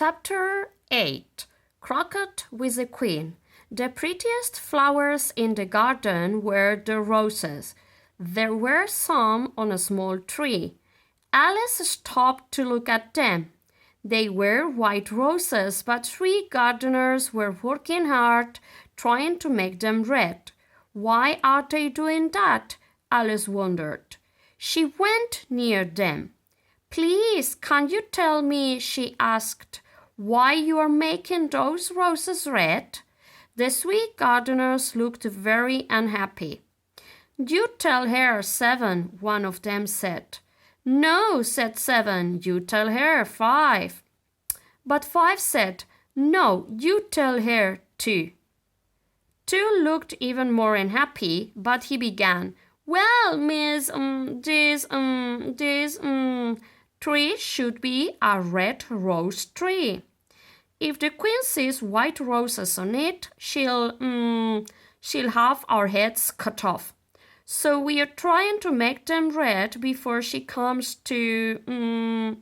Chapter 8. Croquet with the Queen. The prettiest flowers in the garden were the roses. There were some on a small tree. Alice stopped to look at them. They were white roses, but 3 gardeners were working hard, trying to make them red. Why are they doing that? Alice wondered. She went near them. Please, can you tell me, she asked, why you are making those roses red? The 3 gardeners looked very unhappy. You tell her 7, one of them said. No, said 7, you tell her 5. But 5 said, no, you tell her 2. 2 looked even more unhappy, but he began, well, miss, this tree should be a red rose tree. If the queen sees white roses on it, she'll have our heads cut off. So we are trying to make them red before she comes to...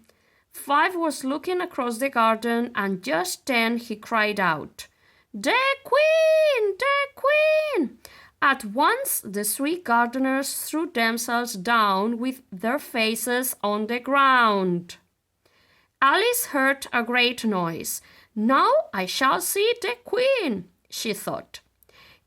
5 was looking across the garden, and just then he cried out, The Queen! The Queen! At once the 3 gardeners threw themselves down with their faces on the ground. Alice heard a great noise. Now I shall see the Queen, she thought.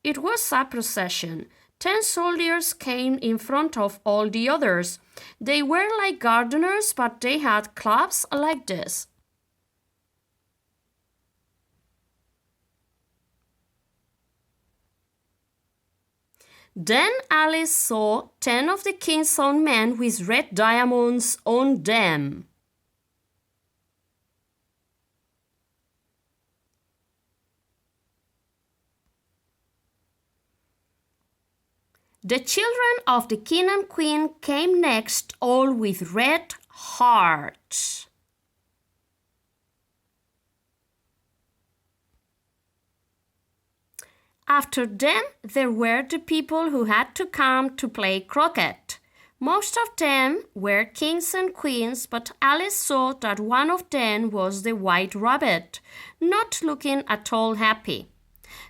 It was a procession. 10 soldiers came in front of all the others. They were like gardeners, but they had clubs like this. Then Alice saw 10 of the king's own men with red diamonds on them. The children of the king and queen came next, all with red hearts. After them, there were the people who had to come to play croquet. Most of them were kings and queens, but Alice saw that one of them was the white rabbit, not looking at all happy.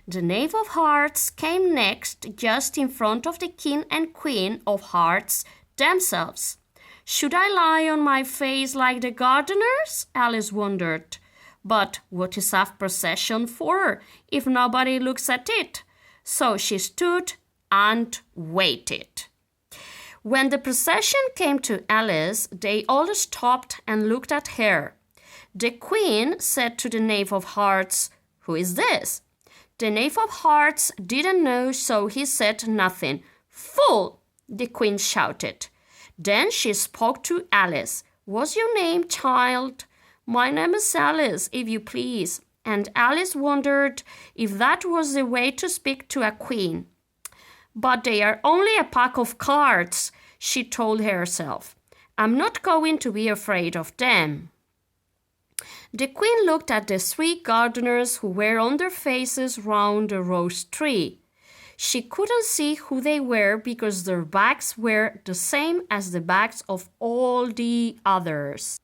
The knave of hearts came next, just in front of the king and queen of hearts themselves. Should I lie on my face like the gardeners? Alice wondered. But what is a procession for if nobody looks at it? So she stood and waited. When the procession came to Alice, they all stopped and looked at her. The queen said to the knave of hearts, Who is this? The knave of hearts didn't know, so he said nothing. Fool! The queen shouted. Then she spoke to Alice. What's your name, child? My name is Alice, if you please. And Alice wondered if that was the way to speak to a queen. But they are only a pack of cards, she told herself. I'm not going to be afraid of them. The queen looked at the 3 gardeners who were on their faces round the rose tree. She couldn't see who they were because their backs were the same as the backs of all the others.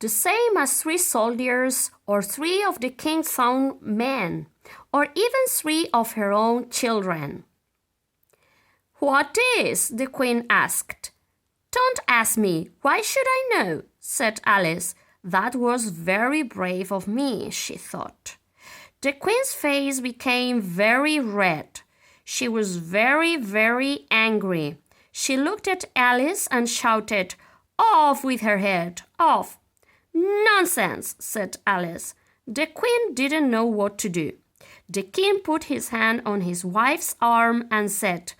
The same as 3 soldiers or 3 of the king's own men, or even 3 of her own children. What is? The queen asked. Don't ask me. Why should I know? Said Alice. That was very brave of me, she thought. The queen's face became very red. She was very, very angry. She looked at Alice and shouted, Off with her head, off. Nonsense, said Alice. The queen didn't know what to do. The king put his hand on his wife's arm and said,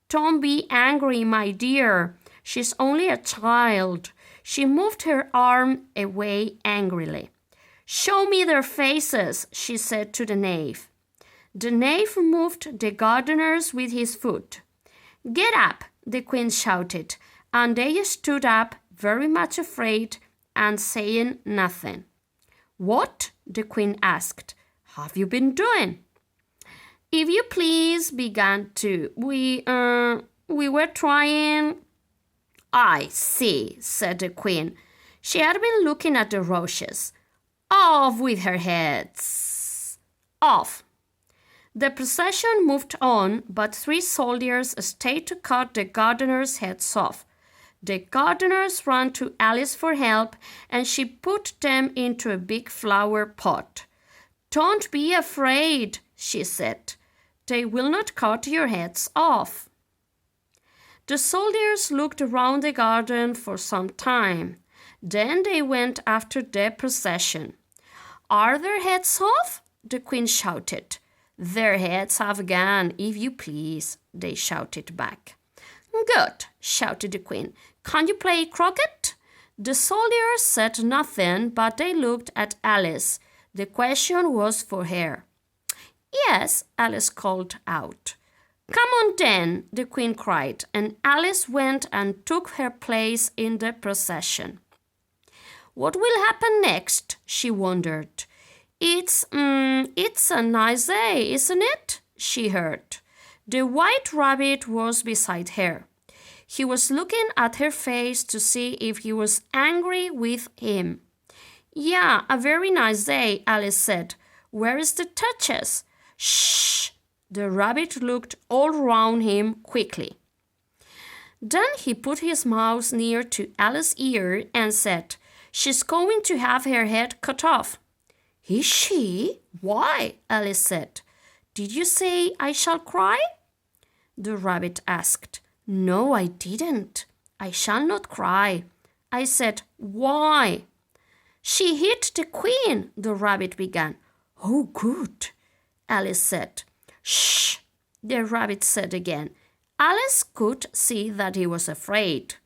Don't be angry, my dear. She's only a child. She moved her arm away angrily. Show me their faces, she said to the knave. The knave moved the gardeners with his foot. Get up, the queen shouted, and they stood up, very much afraid, and saying nothing. What? The queen asked. Have you been doing? If you please, began to. We were trying. I see, said the queen. She had been looking at the roses. Off with her heads! Off! The procession moved on, but 3 soldiers stayed to cut the gardeners' heads off. The gardeners ran to Alice for help, and she put them into a big flower pot. "Don't be afraid," she said. "They will not cut your heads off." The soldiers looked around the garden for some time. Then they went after the procession. "Are their heads off?" the queen shouted. "Their heads have gone, if you please," they shouted back. "Good," shouted the queen. "Can you play croquet?" The soldiers said nothing, but they looked at Alice. The question was for her. "Yes," Alice called out. "Come on then," the queen cried, and Alice went and took her place in the procession. What will happen next? She wondered. It's a nice day, isn't it? She heard. The white rabbit was beside her. He was looking at her face to see if he was angry with him. "Yeah, a very nice day," Alice said. "Where is the Duchess?" "Shh!" The rabbit looked all round him quickly. Then he put his mouth near to Alice's ear and said, "She's going to have her head cut off." "Is she? Why?" Alice said. "Did you say I shall cry?" The rabbit asked. "No, I didn't. I shall not cry. I said, why?" "She hit the queen," the rabbit began. "Oh, good," Alice said. "Shh," the rabbit said again. Alice could see that he was afraid.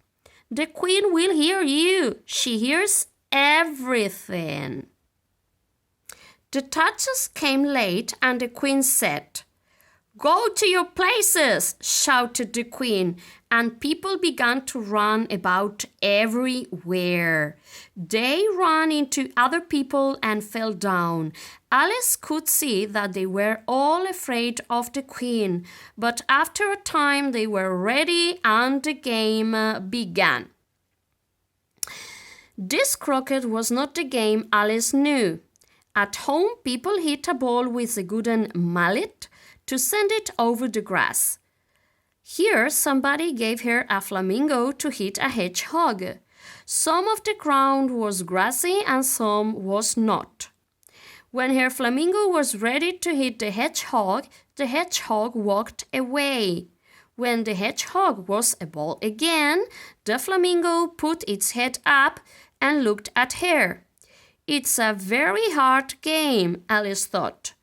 "The queen will hear you. She hears everything." The Duchess came late and the queen said, "Go to your places," shouted the queen, and people began to run about everywhere. They ran into other people and fell down. Alice could see that they were all afraid of the queen, but after a time they were ready and the game began. This croquet was not the game Alice knew. At home, people hit a ball with a wooden mallet to send it over the grass. Here, somebody gave her a flamingo to hit a hedgehog. Some of the ground was grassy and some was not. When her flamingo was ready to hit the hedgehog walked away. When the hedgehog was a ball again, the flamingo put its head up and looked at her. "It's a very hard game," Alice thought.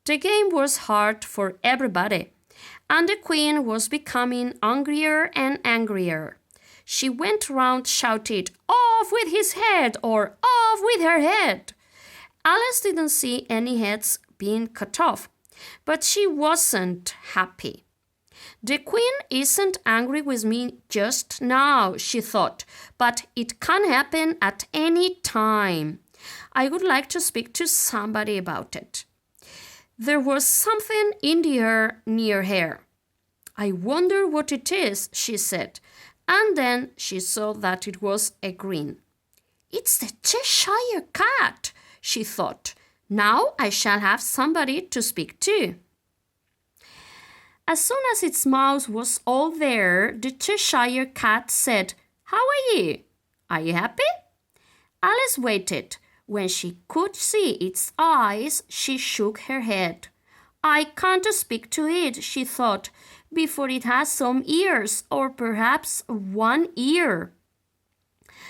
The game was hard for everybody, and the queen was becoming angrier and angrier. She went round shouting, "Off with his head!" or "Off with her head!" Alice didn't see any heads being cut off, but she wasn't happy. "The queen isn't angry with me just now," she thought, "but it can happen at any time. I would like to speak to somebody about it." There was something in the air near her. "I wonder what it is," she said, and then she saw that it was a grin. "It's the Cheshire Cat," she thought. "Now I shall have somebody to speak to." As soon as its mouth was all there, the Cheshire Cat said, "How are you? Are you happy?" Alice waited. When she could see its eyes, she shook her head. "I can't speak to it," she thought, "before it has some ears, or perhaps one ear."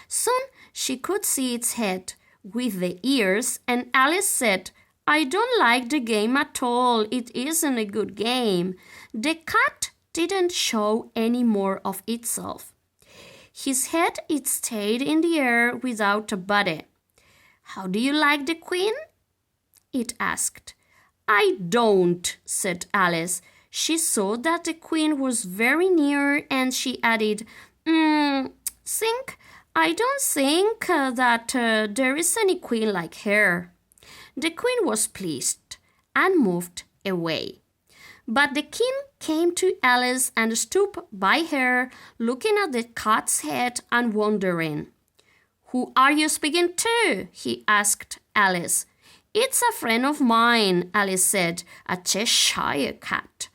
Soon she could see its head with the ears, and Alice said, "I don't like the game at all. It isn't a good game." The cat didn't show any more of itself. His head it stayed in the air without a body. "How do you like the queen?" it asked. "I don't," said Alice. She saw that the queen was very near and she added, I don't think that there is any queen like her." The queen was pleased and moved away. But the king came to Alice and stood by her, looking at the cat's head and wondering, "Who are you speaking to?" he asked Alice. "It's a friend of mine," Alice said, "a Cheshire cat."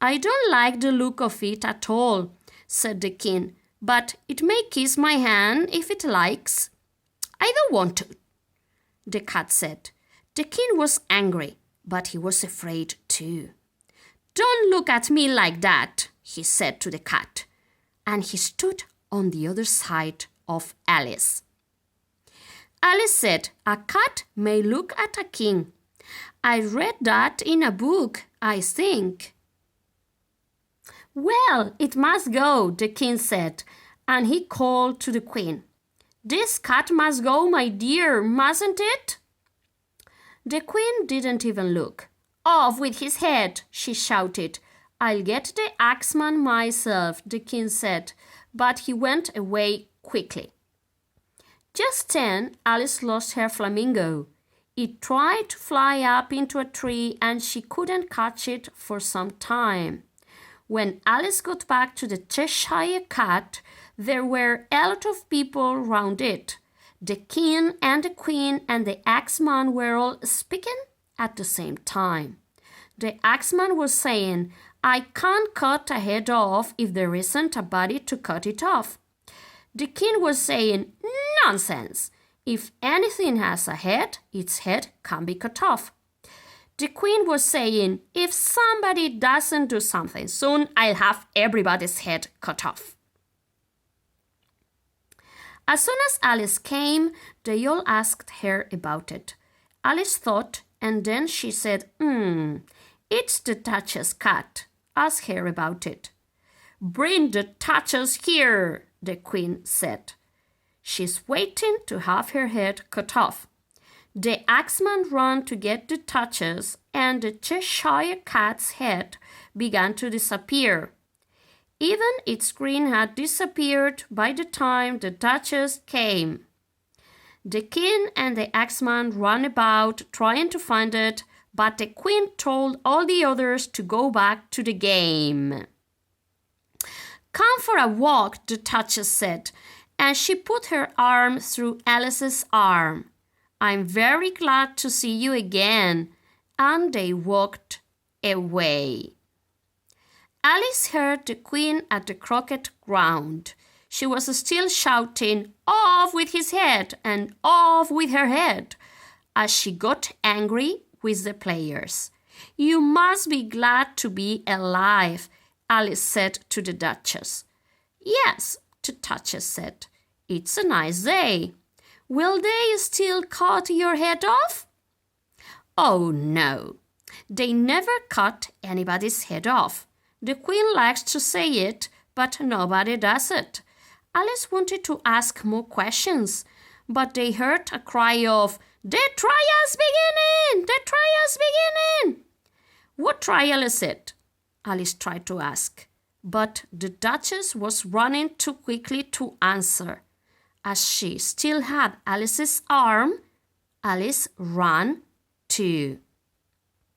"I don't like the look of it at all," said the king, "but it may kiss my hand if it likes." "I don't want to," the cat said. The king was angry, but he was afraid too. "Don't look at me like that," he said to the cat, and he stood on the other side of Alice. Alice said, "A cat may look at a king. I read that in a book, I think." "Well, it must go," the king said, and he called to the queen. "This cat must go, my dear, mustn't it?" The queen didn't even look. "Off with his head," she shouted. "I'll get the axeman myself," the king said, but he went away quickly. Just then, Alice lost her flamingo. It tried to fly up into a tree and she couldn't catch it for some time. When Alice got back to the Cheshire Cat, there were a lot of people round it. The king and the queen and the axeman were all speaking at the same time. The axeman was saying, "I can't cut a head off if there isn't a body to cut it off." The king was saying, "Nonsense! If anything has a head, its head can be cut off." The queen was saying, "If somebody doesn't do something soon, I'll have everybody's head cut off." As soon as Alice came, they all asked her about it. Alice thought, and then she said, "It's the Duchess' cat. Ask her about it." "Bring the Duchess here," the queen said. "She's waiting to have her head cut off." The axeman ran to get the Duchess, and the Cheshire Cat's head began to disappear. Even its grin had disappeared by the time the Duchess came. The king and the axeman ran about trying to find it, but the queen told all the others to go back to the game. "Come for a walk," the Duchess said, and she put her arm through Alice's arm. "I'm very glad to see you again," and they walked away. Alice heard the queen at the croquet ground. She was still shouting, "Off with his head!" and "Off with her head!" as she got angry with the players. "You must be glad to be alive," Alice said to the Duchess. "Yes," the Duchess said. "It's a nice day. Will they still cut your head off?" "Oh, no. They never cut anybody's head off. The queen likes to say it, but nobody does it." Alice wanted to ask more questions, but they heard a cry of, "The trial's beginning! The trial's beginning!" "What trial is it?" Alice tried to ask, but the Duchess was running too quickly to answer. As she still had Alice's arm, Alice ran too.